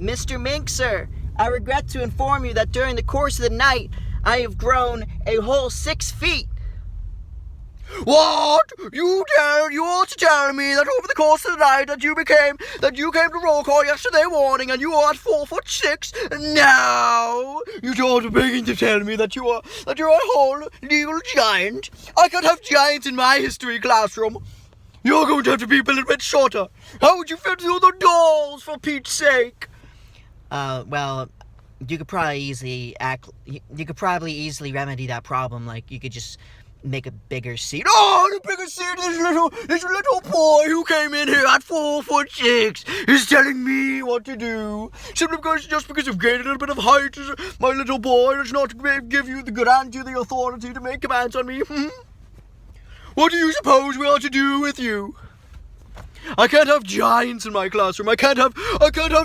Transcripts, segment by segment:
Mr. Mink, sir, I regret to inform you that during the course of the night, I have grown a whole 6 feet. What? You ought to tell me that over the course of the night that you came to roll call yesterday morning and you are at 4'6". Now you don't begin to tell me that you're a whole legal giant. I can't have giants in my history classroom. You're going to have to be a little bit shorter. How would you fit through the doors, for Pete's sake? Well, you could probably easily remedy that problem. Like, you could just make a bigger seat. Oh, the bigger seat! This little boy who came in here at 4'6" is telling me what to do. Simply just because you've gained a little bit of height, my little boy does not give you the authority to make commands on me. What do you suppose we ought to do with you? I can't have giants in my classroom. I can't have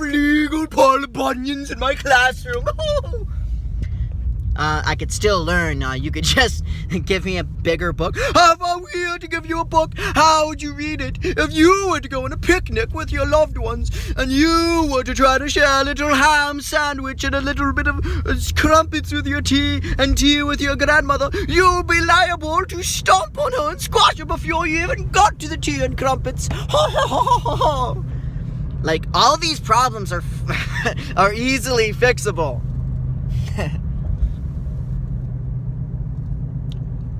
legal Paul Bunyans in my classroom. I could still learn. You could just give me a bigger book. If I were to give you a book, how would you read it? If you were to go on a picnic with your loved ones, and you were to try to share a little ham sandwich and a little bit of crumpets with your tea and tea with your grandmother, you'd be liable to stomp on her and squash her before you even got to the tea and crumpets. Like, all these problems are are easily fixable.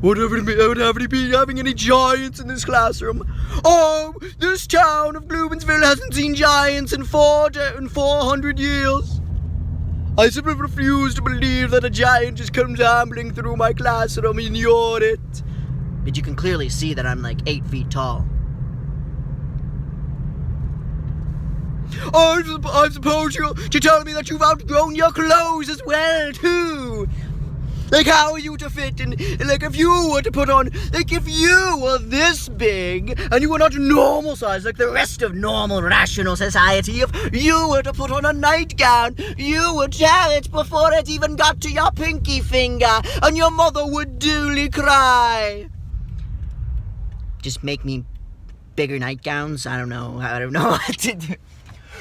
Would ever be having any giants in this classroom? Oh, this town of Glubensville hasn't seen giants in 400 years. I simply refuse to believe that a giant just comes ambling through my classroom and you're it. But you can clearly see that I'm like 8 feet tall. I suppose you're to tell me that you've outgrown your clothes as well, too. Like, how are you to fit in? Like, if you were to put on, like, if you were this big and you were not normal size like the rest of normal, rational society, if you were to put on a nightgown, you would tear it before it even got to your pinky finger, and your mother would duly cry. Just make me bigger nightgowns? I don't know what to do.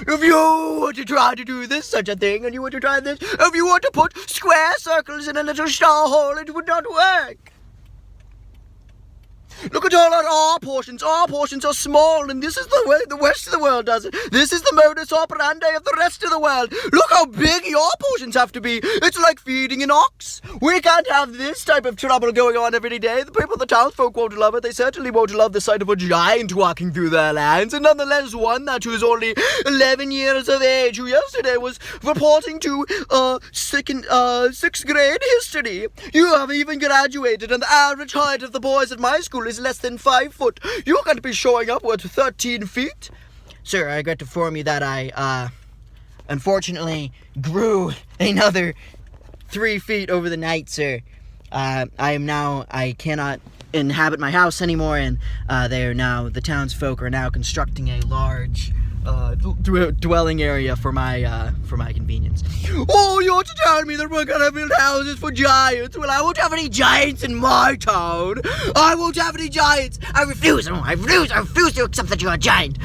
If you were to try to do such a thing, and you were to try this, if you were to put square circles in a little star hole, it would not work. Look at all our portions. Our portions are small, and this is the way the rest of the world does it. This is the modus operandi of the rest of the world. Look how big your portions have to be. It's like feeding an ox. We can't have this type of trouble going on every day. The people, the townsfolk won't love it. They certainly won't love the sight of a giant walking through their lands. And nonetheless, one that was only 11 years of age, who yesterday was reporting to sixth grade history. You have even graduated, and the average height of the boys at my school is less than 5 foot. You're going to be showing up with 13 feet. Sir, I regret to inform you that I, unfortunately another 3 feet over the night, sir. I cannot inhabit my house anymore, and the townsfolk are now constructing a large dwelling area for my convenience. Oh, you ought to tell me that we're gonna build houses for giants. Well, I won't have any giants in my town. I won't have any giants. I refuse to accept that you're a giant.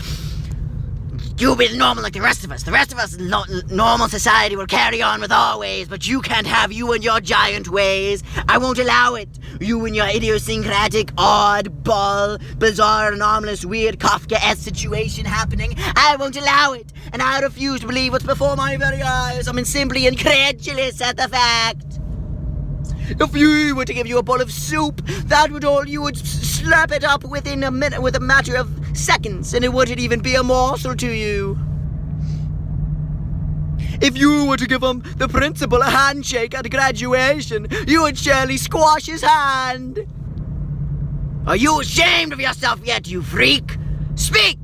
You'll be normal like the rest of us. The rest of us, normal society, will carry on with our ways, but you can't have you and your giant ways. I won't allow it. You and your idiosyncratic, oddball, bizarre, anomalous, weird, Kafka-esque situation happening. I won't allow it, and I refuse to believe what's before my very eyes. I'm simply incredulous at the fact. If you were to give you a bowl of soup, that would all you would slap it up within a minute, with a matter of seconds, and it wouldn't even be a morsel to you. If you were to give the principal a handshake at graduation, you would surely squash his hand. Are you ashamed of yourself yet, you freak? Speak!